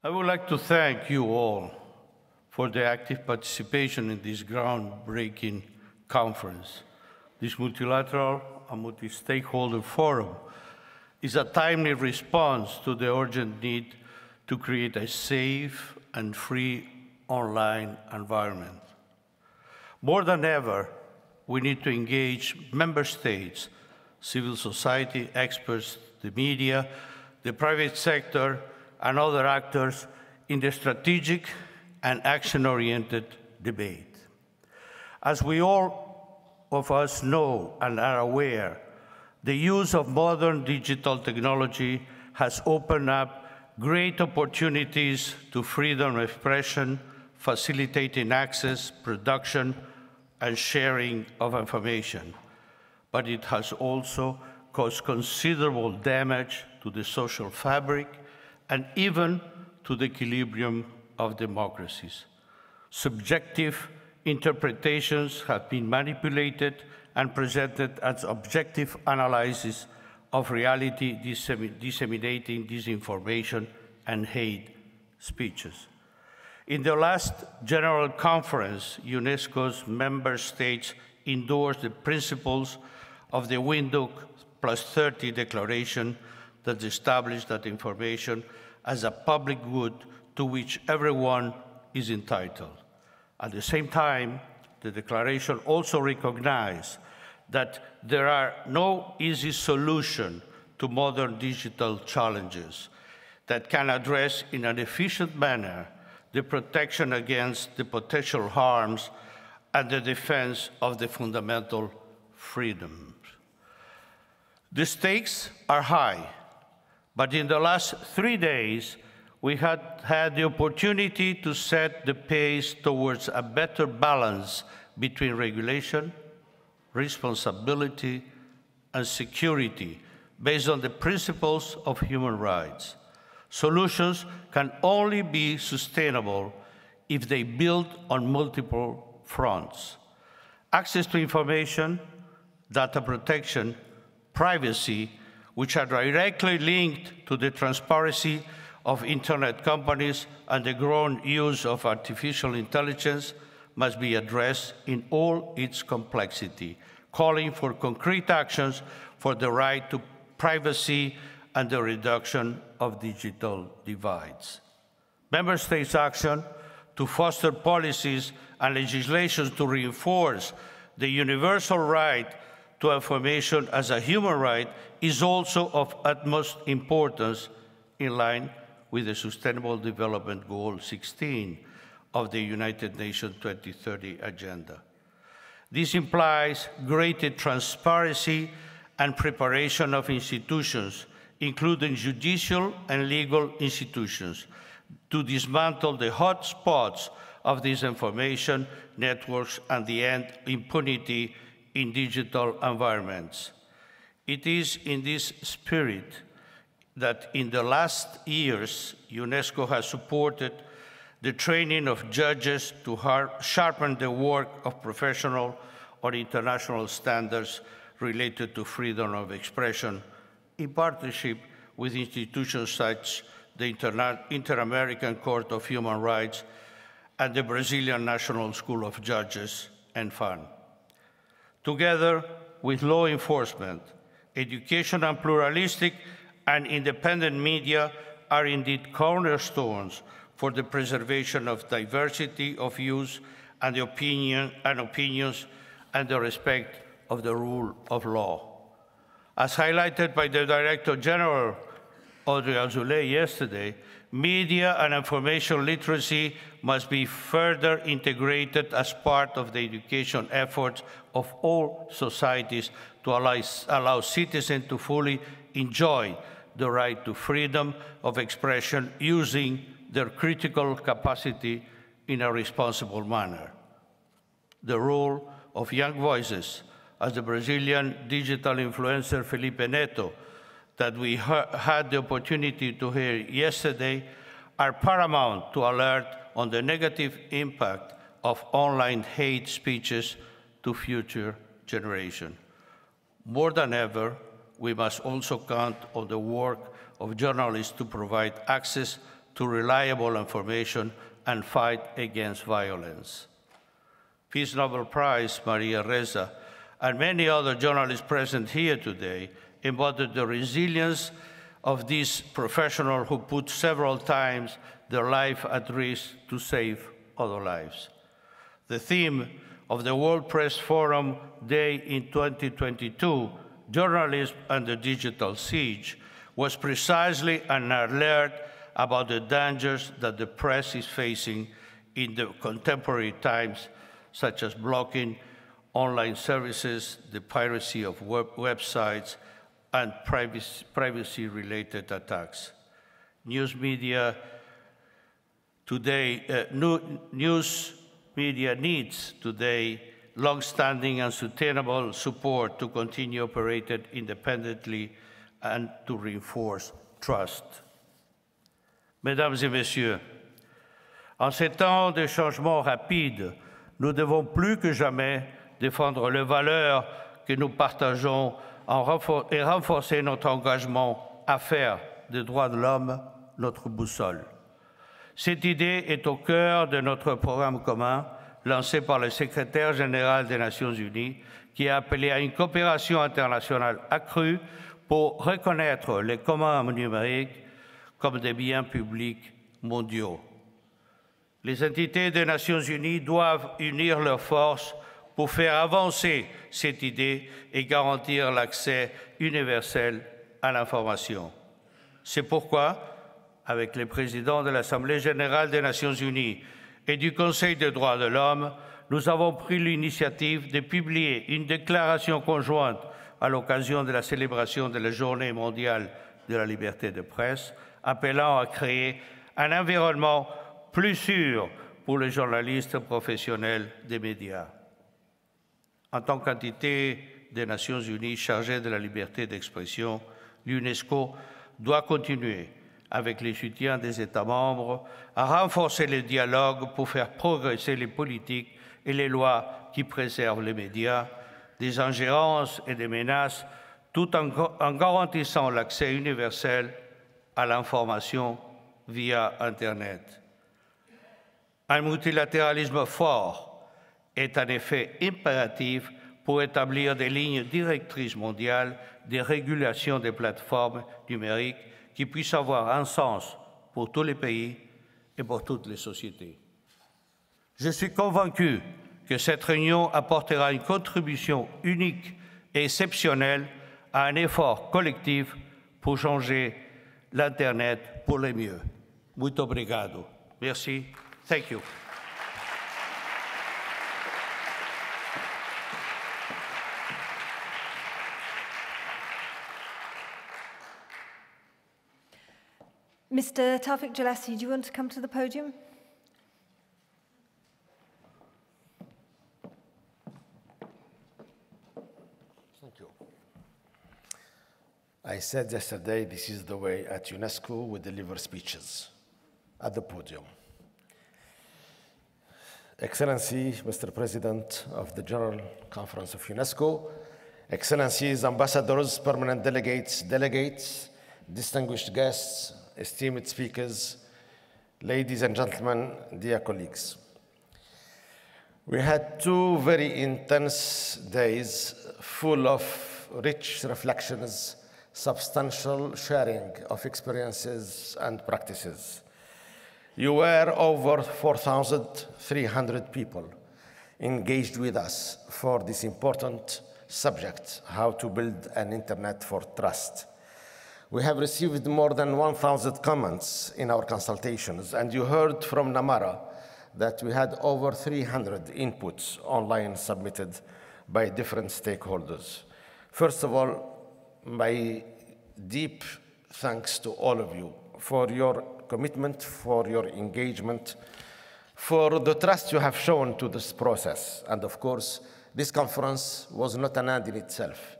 I would like to thank you all for the active participation in this groundbreaking conference. This multilateral and multi-stakeholder forum is a timely response to the urgent need to create a safe and free online environment. More than ever, we need to engage member states, civil society, experts, the media, the private sector, and other actors in the strategic and action-oriented debate. As we all of us know and are aware, the use of modern digital technology has opened up great opportunities to freedom of expression, facilitating access, production, and sharing of information. But it has also caused considerable damage to the social fabric and even to the equilibrium of democracies. Subjective interpretations have been manipulated and presented as objective analysis of reality, disseminating disinformation and hate speeches. In the last General Conference, UNESCO's member states endorsed the principles of the Window +30 Declaration that established that information as a public good to which everyone is entitled. At the same time, the declaration also recognized that there are no easy solutions to modern digital challenges that can address in an efficient manner the protection against the potential harms and the defense of the fundamental freedoms. The stakes are high, but in the last 3 days, we had the opportunity to set the pace towards a better balance between regulation, responsibility, and security based on the principles of human rights. Solutions can only be sustainable if they build on multiple fronts. Access to information, data protection, privacy, which are directly linked to the transparency of internet companies and the growing use of artificial intelligence, must be addressed in all its complexity, calling for concrete actions for the right to privacy and the reduction of digital divides. Member States' action to foster policies and legislation to reinforce the universal right to information as a human right is also of utmost importance, in line with the Sustainable Development Goal 16 of the United Nations 2030 Agenda. This implies greater transparency and preparation of institutions, including judicial and legal institutions, to dismantle the hotspots of disinformation networks and the end impunity in digital environments. It is in this spirit that in the last years, UNESCO has supported the training of judges to sharpen the work of professional or international standards related to freedom of expression, in partnership with institutions such the Inter-American Court of Human Rights and the Brazilian National School of Judges and FAN. Together with law enforcement, education and pluralistic and independent media are indeed cornerstones for the preservation of diversity of views and the opinions and the respect of the rule of law. As highlighted by the Director General, Audrey Azoulay, yesterday, media and information literacy must be further integrated as part of the education efforts of all societies to allow citizens to fully enjoy the right to freedom of expression using their critical capacity in a responsible manner. The role of young voices, as the Brazilian digital influencer Felipe Neto, that we had the opportunity to hear yesterday, are paramount to alert on the negative impact of online hate speeches to future generations. More than ever, we must also count on the work of journalists to provide access to reliable information and fight against violence. Peace Nobel Prize Maria Ressa and many other journalists present here today embodied the resilience of these professionals who put several times their life at risk to save other lives. The theme of the World Press Forum Day in 2022, Journalism Under Digital Siege, was precisely an alert about the dangers that the press is facing in the contemporary times, such as blocking online services, the piracy of websites, and privacy-related attacks. News media needs today long-standing and sustainable support to continue operating independently and to reinforce trust. Mesdames et messieurs, en ces temps de changements rapides, nous devons plus que jamais défendre les valeurs que nous partageons et renforcer notre engagement à faire des droits de l'homme notre boussole. Cette idée est au cœur de notre programme commun lancé par le secrétaire général des Nations Unies qui a appelé à une coopération internationale accrue pour reconnaître les communs numériques comme des biens publics mondiaux. Les entités des Nations Unies doivent unir leurs forces pour faire avancer cette idée et garantir l'accès universel à l'information. C'est pourquoi, avec les présidents de l'Assemblée générale des Nations Unies et du Conseil des droits de l'homme, nous avons pris l'initiative de publier une déclaration conjointe à l'occasion de la célébration de la Journée mondiale de la liberté de presse, appelant à créer un environnement plus sûr pour les journalistes professionnels des médias. En tant qu'entité des Nations Unies chargée de la liberté d'expression, l'UNESCO doit continuer, avec le soutien des États membres, à renforcer le dialogue pour faire progresser les politiques et les lois qui préservent les médias des ingérences et des menaces, tout en garantissant l'accès universel à l'information via Internet. Un multilatéralisme fort est en effet impératif pour établir des lignes directrices mondiales de régulation des plateformes numériques qui puissent avoir un sens pour tous les pays et pour toutes les sociétés. Je suis convaincu que cette réunion apportera une contribution unique et exceptionnelle à un effort collectif pour changer l'Internet pour le mieux. Muito obrigado. Merci. Thank you. Mr. Tawfik Jelassi, do you want to come to the podium? Thank you. I said yesterday, this is the way at UNESCO we deliver speeches, at the podium. Excellency, Mr. President of the General Conference of UNESCO, Excellencies, Ambassadors, Permanent Delegates, distinguished guests, esteemed speakers, ladies and gentlemen, dear colleagues. We had 2 very intense days full of rich reflections, substantial sharing of experiences and practices. You were over 4,300 people engaged with us for this important subject, how to build an internet for trust. We have received more than 1,000 comments in our consultations, and you heard from Namara that we had over 300 inputs online submitted by different stakeholders. First of all, my deep thanks to all of you for your commitment, for your engagement, for the trust you have shown to this process. And of course, this conference was not an end in itself.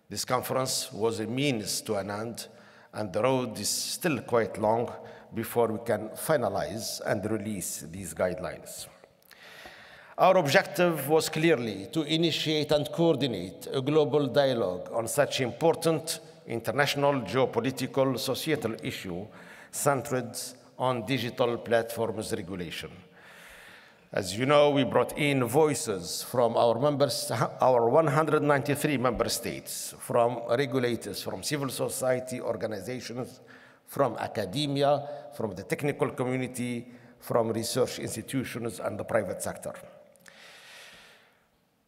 This conference was a means to an end, and the road is still quite long before we can finalize and release these guidelines. Our objective was clearly to initiate and coordinate a global dialogue on such important international geopolitical societal issue centered on digital platforms regulation. As you know, we brought in voices from our 193 member states, from regulators, from civil society organizations, from academia, from the technical community, from research institutions and the private sector.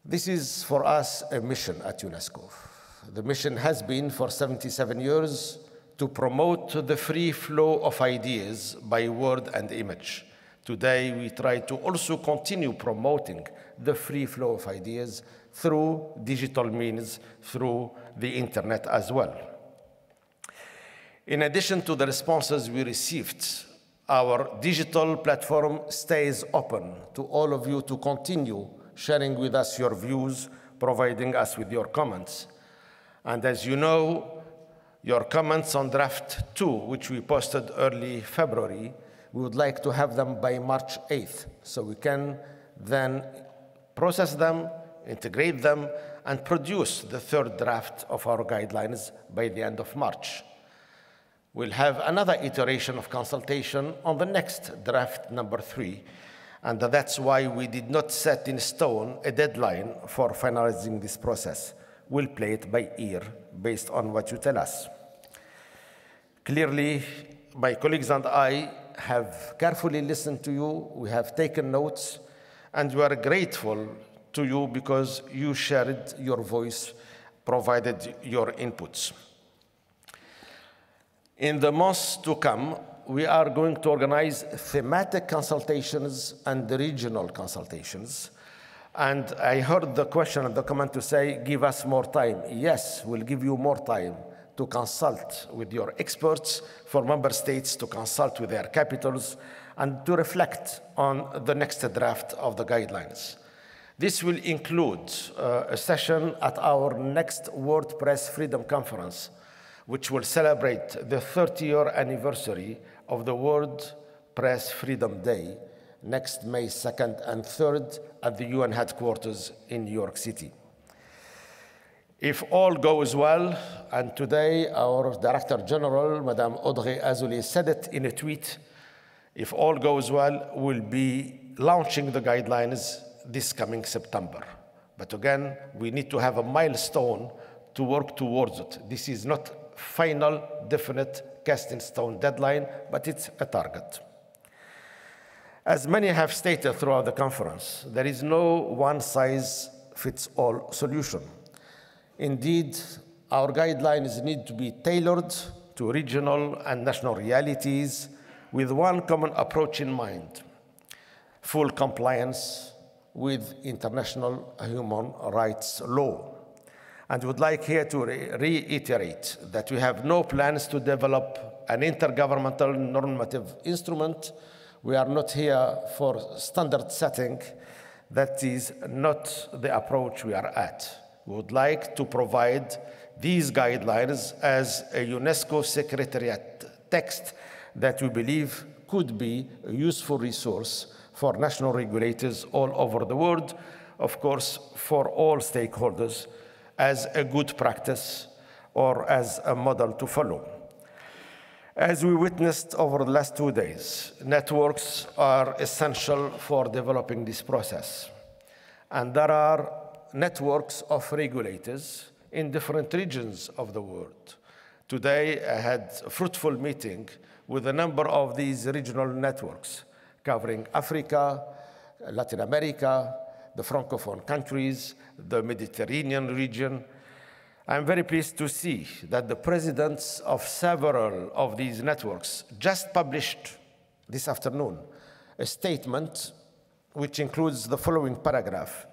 This is for us a mission at UNESCO. The mission has been for 77 years to promote the free flow of ideas by word and image. Today, we try to also continue promoting the free flow of ideas through digital means, through the internet as well. In addition to the responses we received, our digital platform stays open to all of you to continue sharing with us your views, providing us with your comments. And as you know, your comments on draft 2, which we posted early February, we would like to have them by March 8th, so we can then process them, integrate them, and produce the third draft of our guidelines by the end of March. We'll have another iteration of consultation on the next draft number 3, and that's why we did not set in stone a deadline for finalizing this process. We'll play it by ear based on what you tell us. Clearly, my colleagues and I have carefully listened to you, we have taken notes, and we are grateful to you because you shared your voice, provided your inputs. In the months to come, we are going to organize thematic consultations and regional consultations. And I heard the question and the comment to say, give us more time. Yes, we'll give you more time to consult with your experts, for member states to consult with their capitals, and to reflect on the next draft of the guidelines. This will include a session at our next World Press Freedom Conference, which will celebrate the 30-year anniversary of the World Press Freedom Day, next May 2nd and 3rd at the UN headquarters in New York City. If all goes well, and today our Director General, Madame Audrey Azoulay, said it in a tweet, if all goes well, we'll be launching the guidelines this coming September. But again, we need to have a milestone to work towards it. This is not final, definite, cast-in-stone deadline, but it's a target. As many have stated throughout the conference, there is no one-size-fits-all solution. Indeed, our guidelines need to be tailored to regional and national realities with one common approach in mind: full compliance with international human rights law. And would like here to reiterate that we have no plans to develop an intergovernmental normative instrument. We are not here for standard setting. That is not the approach we are at. We would like to provide these guidelines as a UNESCO Secretariat text that we believe could be a useful resource for national regulators all over the world, of course, for all stakeholders, as a good practice or as a model to follow. As we witnessed over the last 2 days, networks are essential for developing this process. And there are networks of regulators in different regions of the world. Today, I had a fruitful meeting with a number of these regional networks covering Africa, Latin America, the Francophone countries, the Mediterranean region. I'm very pleased to see that the presidents of several of these networks just published this afternoon a statement which includes the following paragraph,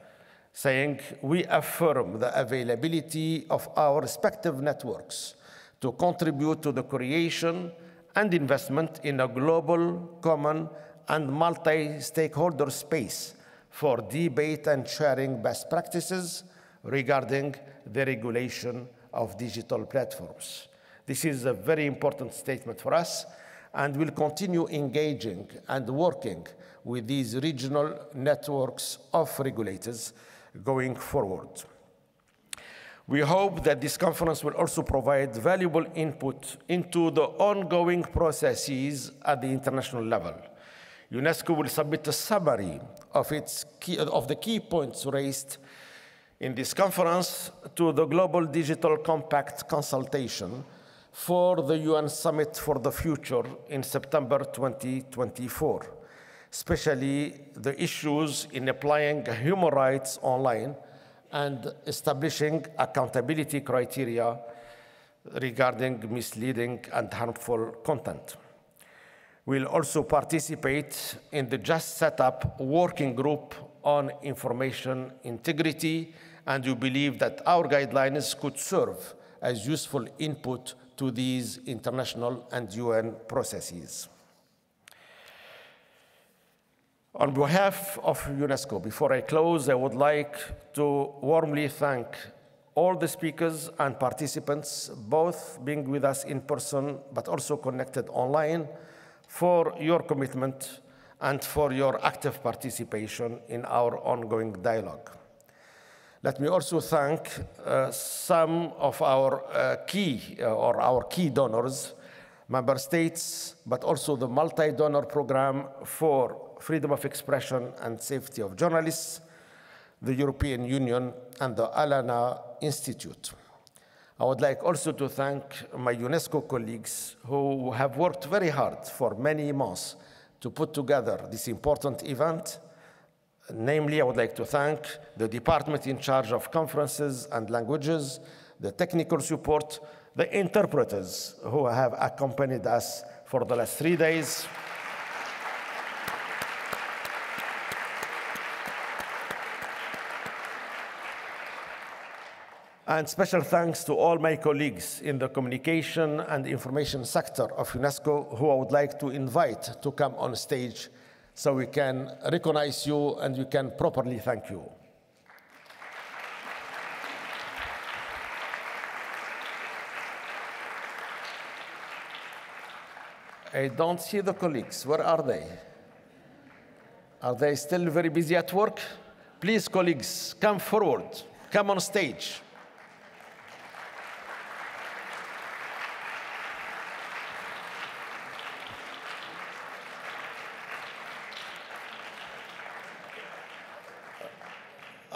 saying, "We affirm the availability of our respective networks to contribute to the creation and investment in a global, common, and multi-stakeholder space for debate and sharing best practices regarding the regulation of digital platforms." This is a very important statement for us, and we'll continue engaging and working with these regional networks of regulators going forward. We hope that this conference will also provide valuable input into the ongoing processes at the international level. UNESCO will submit a summary of the key points raised in this conference to the Global Digital Compact consultation for the UN Summit for the Future in September 2024, especially the issues in applying human rights online and establishing accountability criteria regarding misleading and harmful content. We'll also participate in the just set up working group on information integrity, and we believe that our guidelines could serve as useful input to these international and UN processes. On behalf of UNESCO, before I close, I would like to warmly thank all the speakers and participants, both being with us in person, but also connected online, for your commitment and for your active participation in our ongoing dialogue. Let me also thank some of our key donors, member states, but also the multi-donor program for freedom of expression and safety of journalists, the European Union, and the Alana Institute. I would like also to thank my UNESCO colleagues who have worked very hard for many months to put together this important event. Namely, I would like to thank the department in charge of conferences and languages, the technical support, the interpreters who have accompanied us for the last 3 days, and special thanks to all my colleagues in the communication and information sector of UNESCO, who I would like to invite to come on stage so we can recognize you and we can properly thank you. I don't see the colleagues. Where are they? Are they still very busy at work? Please, colleagues, come forward. Come on stage.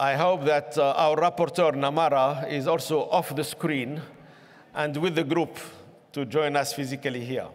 I hope that our rapporteur, Namara, is also off the screen and with the group to join us physically here.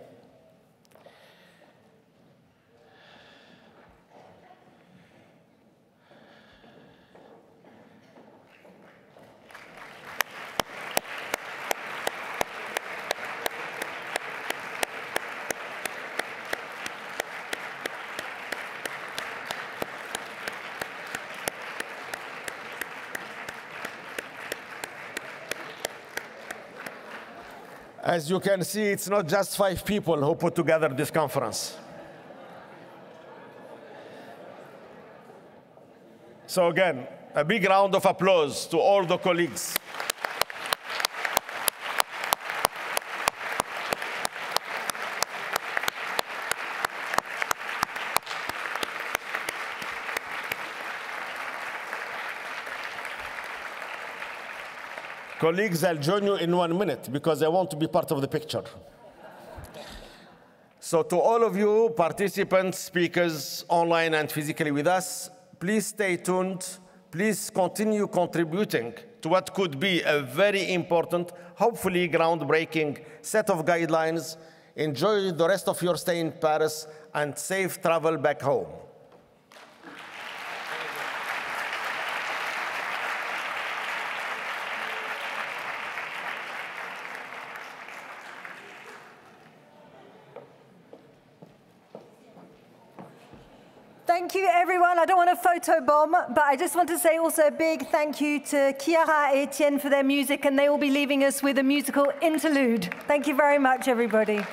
As you can see, it's not just 5 people who put together this conference. So again, a big round of applause to all the colleagues. Colleagues, I'll join you in 1 minute because I want to be part of the picture. So to all of you, participants, speakers, online and physically with us, please stay tuned. Please continue contributing to what could be a very important, hopefully groundbreaking set of guidelines. Enjoy the rest of your stay in Paris and safe travel back home. Thank you, everyone. I don't want to photobomb, but I just want to say also a big thank you to Chiara and Etienne for their music, and they will be leaving us with a musical interlude. Thank you very much, everybody.